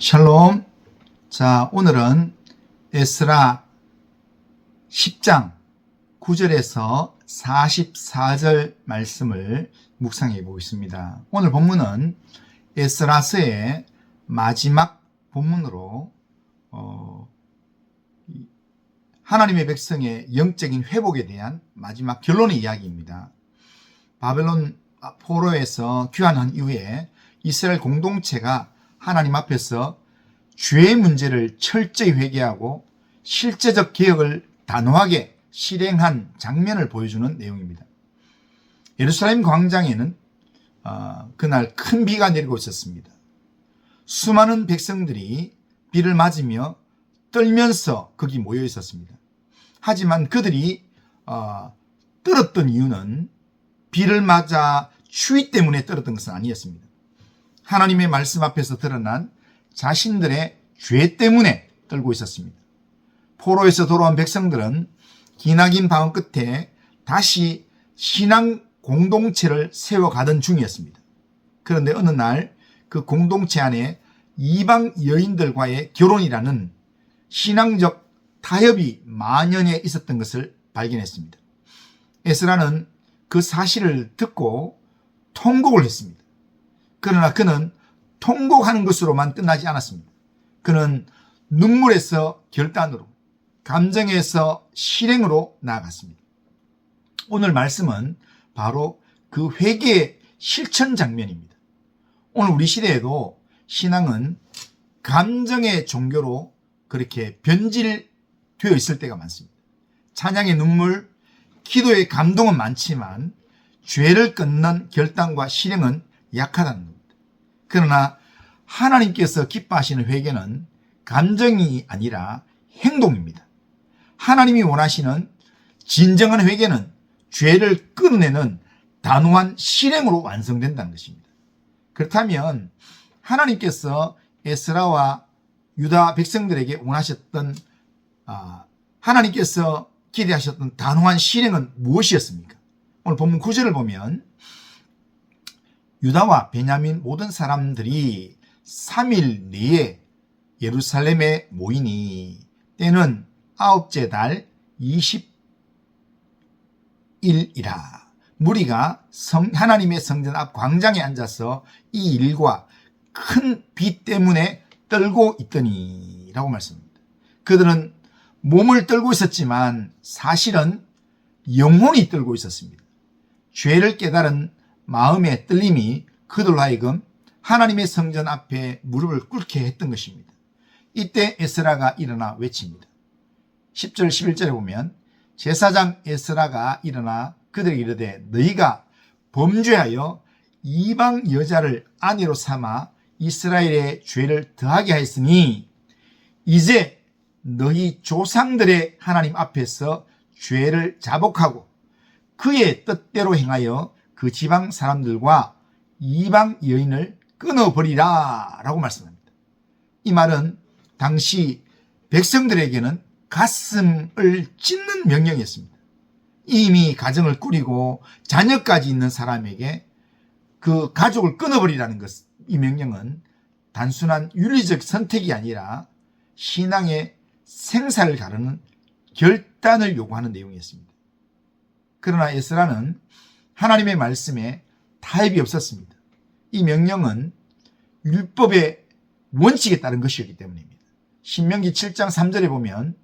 샬롬. 자, 오늘은 에스라 10장 9절에서 44절 말씀을 묵상해 보겠습니다. 오늘 본문은 에스라서의 마지막 본문으로 하나님의 백성의 영적인 회복에 대한 마지막 결론의 이야기입니다. 바벨론 포로에서 귀환한 이후에 이스라엘 공동체가 하나님 앞에서 죄의 문제를 철저히 회개하고 실제적 개혁을 단호하게 실행한 장면을 보여주는 내용입니다. 예루살렘 광장에는 그날 큰 비가 내리고 있었습니다. 수많은 백성들이 비를 맞으며 떨면서 거기 모여 있었습니다. 하지만 그들이 떨었던 이유는 비를 맞아 추위 때문에 떨었던 것은 아니었습니다. 하나님의 말씀 앞에서 드러난 자신들의 죄 때문에 떨고 있었습니다. 포로에서 돌아온 백성들은 기나긴 방황 끝에 다시 신앙 공동체를 세워가던 중이었습니다. 그런데 어느 날 그 공동체 안에 이방 여인들과의 결혼이라는 신앙적 타협이 만연해 있었던 것을 발견했습니다. 에스라는 그 사실을 듣고 통곡을 했습니다. 그러나 그는 통곡하는 것으로만 끝나지 않았습니다. 그는 눈물에서 결단으로, 감정에서 실행으로 나아갔습니다. 오늘 말씀은 바로 그 회개의 실천 장면입니다. 오늘 우리 시대에도 신앙은 감정의 종교로 그렇게 변질되어 있을 때가 많습니다. 찬양의 눈물, 기도의 감동은 많지만 죄를 끊는 결단과 실행은 약하다는 겁니다. 그러나 하나님께서 기뻐하시는 회개는 감정이 아니라 행동입니다. 하나님이 원하시는 진정한 회개는 죄를 끊어내는 단호한 실행으로 완성된다는 것입니다. 그렇다면 하나님께서 에스라와 유다 백성들에게 원하셨던 하나님께서 기대하셨던 단호한 실행은 무엇이었습니까? 오늘 본문 9절을 보면 유다와 베냐민 모든 사람들이 3일 내에 예루살렘에 모이니 때는 9째 달 20일이라. 무리가 하나님의 성전 앞 광장에 앉아서 이 일과 큰 비 때문에 떨고 있더니 라고 말씀합니다. 그들은 몸을 떨고 있었지만 사실은 영혼이 떨고 있었습니다. 죄를 깨달은 마음의 떨림이 그들로 하여금 하나님의 성전 앞에 무릎을 꿇게 했던 것입니다. 이때 에스라가 일어나 외칩니다. 10절 11절에 보면 제사장 에스라가 일어나 그들에게 이르되 너희가 범죄하여 이방 여자를 아내로 삼아 이스라엘의 죄를 더하게 하였으니 이제 너희 조상들의 하나님 앞에서 죄를 자복하고 그의 뜻대로 행하여 그 지방 사람들과 이방 여인을 끊어버리라 라고 말씀합니다. 이 말은 당시 백성들에게는 가슴을 찢는 명령이었습니다. 이미 가정을 꾸리고 자녀까지 있는 사람에게 그 가족을 끊어버리라는 것, 이 명령은 단순한 윤리적 선택이 아니라 신앙의 생사를 가르는 결단을 요구하는 내용이었습니다. 그러나 에스라는 하나님의 말씀에 타협이 없었습니다. 이 명령은 율법의 원칙에 따른 것이었기 때문입니다. 신명기 7장 3절에 보면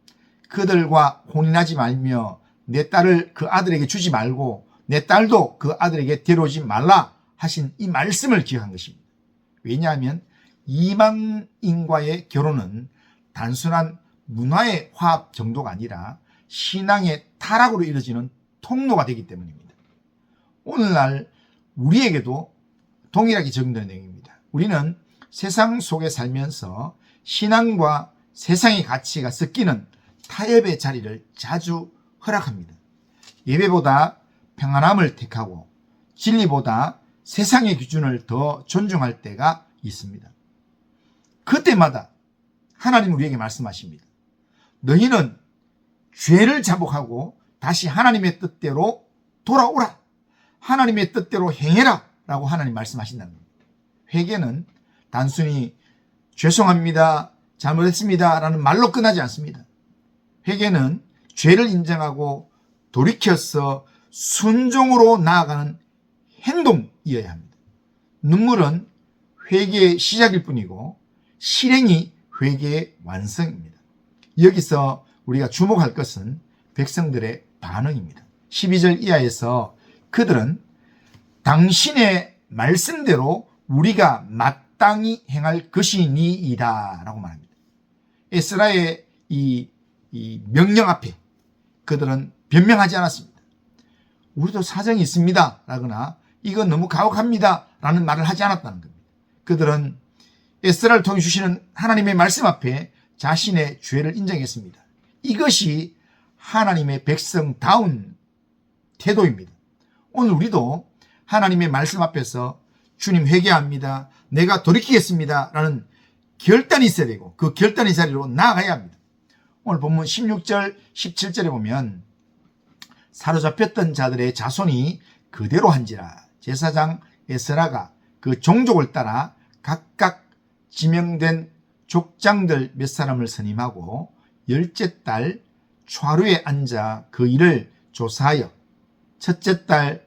그들과 혼인하지 말며 내 딸을 그 아들에게 주지 말고 내 딸도 그 아들에게 데려오지 말라 하신 이 말씀을 기억한 것입니다. 왜냐하면 이방인과의 결혼은 단순한 문화의 화합 정도가 아니라 신앙의 타락으로 이루어지는 통로가 되기 때문입니다. 오늘날 우리에게도 동일하게 적용되는 내용입니다. 우리는 세상 속에 살면서 신앙과 세상의 가치가 섞이는 타협의 자리를 자주 허락합니다. 예배보다 평안함을 택하고 진리보다 세상의 기준을 더 존중할 때가 있습니다. 그때마다 하나님은 우리에게 말씀하십니다. 너희는 죄를 자복하고 다시 하나님의 뜻대로 돌아오라. 하나님의 뜻대로 행해라 라고 하나님 말씀하신다는 겁니다. 회개는 단순히 죄송합니다, 잘못했습니다 라는 말로 끝나지 않습니다. 회개는 죄를 인정하고 돌이켜서 순종으로 나아가는 행동이어야 합니다. 눈물은 회개의 시작일 뿐이고 실행이 회개의 완성입니다. 여기서 우리가 주목할 것은 백성들의 반응입니다. 12절 이하에서 그들은 당신의 말씀대로 우리가 마땅히 행할 것이니이다 라고 말합니다. 에스라의 이 명령 앞에 그들은 변명하지 않았습니다. 우리도 사정이 있습니다 라거나 이건 너무 가혹합니다 라는 말을 하지 않았다는 겁니다. 그들은 에스라를 통해 주시는 하나님의 말씀 앞에 자신의 죄를 인정했습니다. 이것이 하나님의 백성다운 태도입니다. 오늘 우리도 하나님의 말씀 앞에서 주님 회개합니다, 내가 돌이키겠습니다 라는 결단이 있어야 되고 그 결단의 자리로 나아가야 합니다. 오늘 본문 16절 17절에 보면 사로잡혔던 자들의 자손이 그대로 한지라 제사장 에스라가 그 종족을 따라 각각 지명된 족장들 몇 사람을 선임하고 열째 달 초하루에 앉아 그 일을 조사하여 첫째 달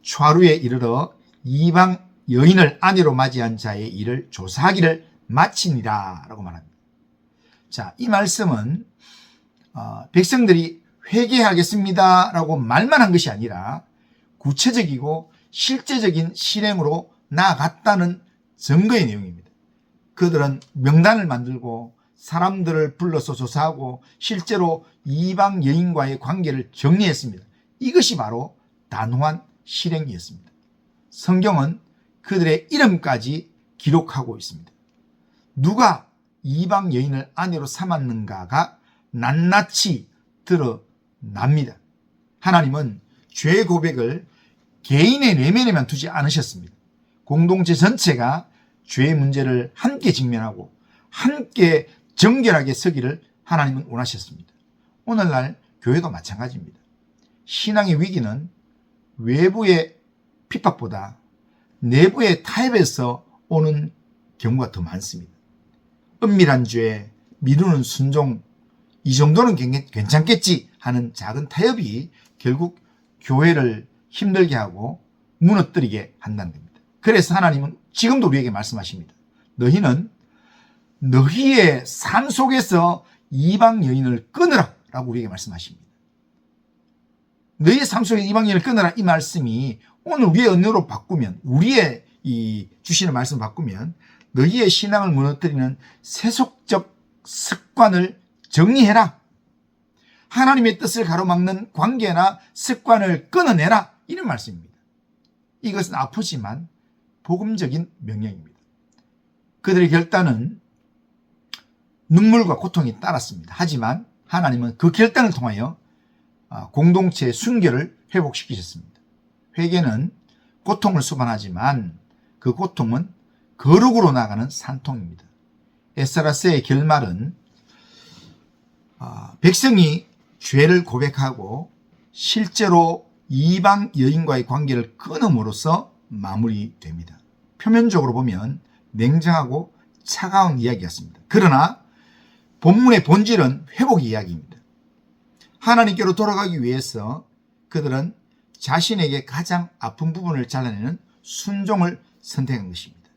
초하루에 이르러 이방 여인을 아내로 맞이한 자의 일을 조사하기를 마치니라 라고 말합니다. 자, 이 말씀은 백성들이 회개하겠습니다 라고 말만 한 것이 아니라 구체적이고 실제적인 실행으로 나아갔다는 증거의 내용입니다. 그들은 명단을 만들고 사람들을 불러서 조사하고 실제로 이방 여인과의 관계를 정리했습니다. 이것이 바로 단호한 실행이었습니다. 성경은 그들의 이름까지 기록하고 있습니다. 누가 이방 여인을 아내로 삼았는가가 낱낱이 드러납니다. 하나님은 죄 고백을 개인의 내면에만 두지 않으셨습니다. 공동체 전체가 죄의 문제를 함께 직면하고 함께 정결하게 서기를 하나님은 원하셨습니다. 오늘날 교회도 마찬가지입니다. 신앙의 위기는 외부의 핍박보다 내부의 타협에서 오는 경우가 더 많습니다. 은밀한 죄, 미루는 순종, 이 정도는 괜찮겠지 하는 작은 타협이 결국 교회를 힘들게 하고 무너뜨리게 한다는 겁니다. 그래서 하나님은 지금도 우리에게 말씀하십니다. 너희는 너희의 삶 속에서 이방 여인을 끊으라 라고 우리에게 말씀하십니다. 너희의 삶 속에 이방 여인을 끊으라 이 말씀이 오늘 우리의 언어로 바꾸면 우리의 이 주시는 말씀을 바꾸면 너희의 신앙을 무너뜨리는 세속적 습관을 정리해라. 하나님의 뜻을 가로막는 관계나 습관을 끊어내라. 이런 말씀입니다. 이것은 아프지만 복음적인 명령입니다. 그들의 결단은 눈물과 고통이 따랐습니다. 하지만 하나님은 그 결단을 통하여 공동체의 순결을 회복시키셨습니다. 회개는 고통을 수반하지만 그 고통은 거룩으로 나가는 산통입니다. 에스라스의 결말은 백성이 죄를 고백하고 실제로 이방 여인과의 관계를 끊음으로써 마무리됩니다. 표면적으로 보면 냉정하고 차가운 이야기였습니다. 그러나 본문의 본질은 회복 이야기입니다. 하나님께로 돌아가기 위해서 그들은 자신에게 가장 아픈 부분을 잘라내는 순종을 선택한 것입니다.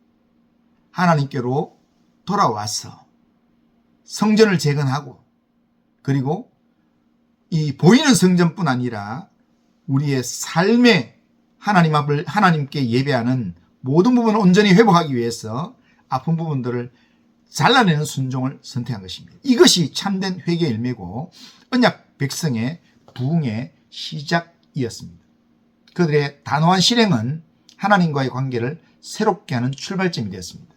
하나님께로 돌아와서 성전을 재건하고 그리고 이 보이는 성전뿐 아니라 우리의 삶에 하나님께 예배하는 모든 부분을 온전히 회복하기 위해서 아픈 부분들을 잘라내는 순종을 선택한 것입니다. 이것이 참된 회개의 열매고 언약 백성의 부흥의 시작이었습니다. 그들의 단호한 실행은 하나님과의 관계를 새롭게 하는 출발점이 되었습니다.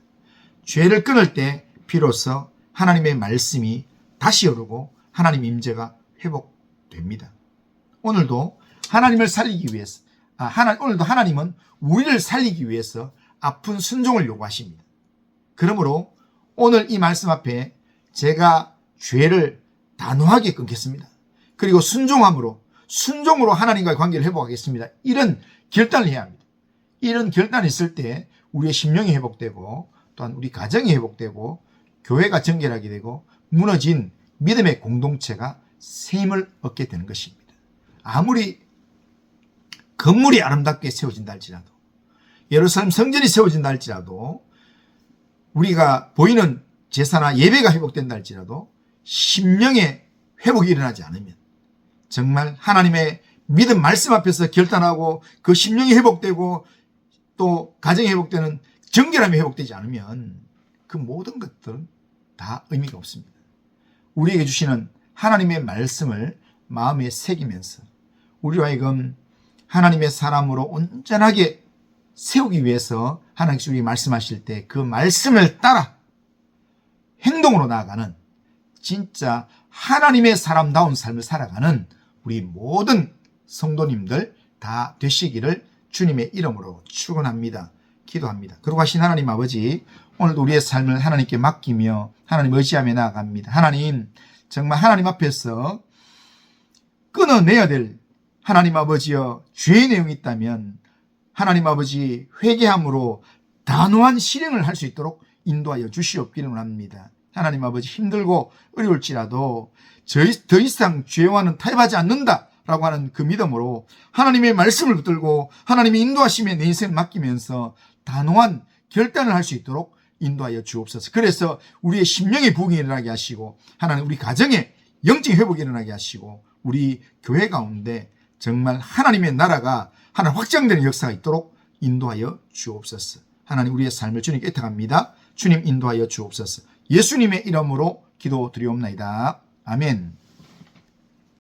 죄를 끊을 때 비로소 하나님의 말씀이 다시 오르고 하나님 임재가 회복됩니다. 오늘도 하나님을 살리기 위해서 오늘도 하나님은 우리를 살리기 위해서 아픈 순종을 요구하십니다. 그러므로 오늘 이 말씀 앞에 제가 죄를 단호하게 끊겠습니다. 그리고 순종으로 하나님과의 관계를 회복하겠습니다. 이런 결단을 해야 합니다. 이런 결단이 있을 때 우리의 심령이 회복되고 또한 우리 가정이 회복되고 교회가 정결하게 되고 무너진 믿음의 공동체가 새 힘을 얻게 되는 것입니다. 아무리 건물이 아름답게 세워진다 할지라도, 예루살렘 성전이 세워진다 할지라도, 우리가 보이는 제사나 예배가 회복된다 할지라도 심령의 회복이 일어나지 않으면, 정말 하나님의 믿음 말씀 앞에서 결단하고 그 심령이 회복되고 또 가정이 회복되는 정결함이 회복되지 않으면 그 모든 것들은 다 의미가 없습니다. 우리에게 주시는 하나님의 말씀을 마음에 새기면서 우리로 하여금 하나님의 사람으로 온전하게 세우기 위해서 하나님께서 우리에게 말씀하실 때 그 말씀을 따라 행동으로 나아가는 진짜 하나님의 사람다운 삶을 살아가는 우리 모든 성도님들 다 되시기를 주님의 이름으로 축원합니다. 기도합니다. 그러고 하신 하나님 아버지, 오늘도 우리의 삶을 하나님께 맡기며 하나님 의지하며 나아갑니다. 하나님, 정말 하나님 앞에서 끊어내야 될 하나님 아버지여 죄의 내용이 있다면 하나님 아버지 회개함으로 단호한 실행을 할 수 있도록 인도하여 주시옵기를 원합니다. 하나님 아버지, 힘들고 어려울지라도 더 이상 죄와는 타협하지 않는다라고 하는 그 믿음으로 하나님의 말씀을 붙들고 하나님의 인도하심에 내 인생을 맡기면서 단호한 결단을 할 수 있도록 인도하여 주옵소서. 그래서 우리의 심령의 부흥이 일어나게 하시고 하나님 우리 가정에 영적인 회복이 일어나게 하시고 우리 교회 가운데 정말 하나님의 나라가 하나 확장되는 역사가 있도록 인도하여 주옵소서. 하나님, 우리의 삶을 주님께 애탁합니다. 주님 인도하여 주옵소서. 예수님의 이름으로 기도드리옵나이다. 아멘.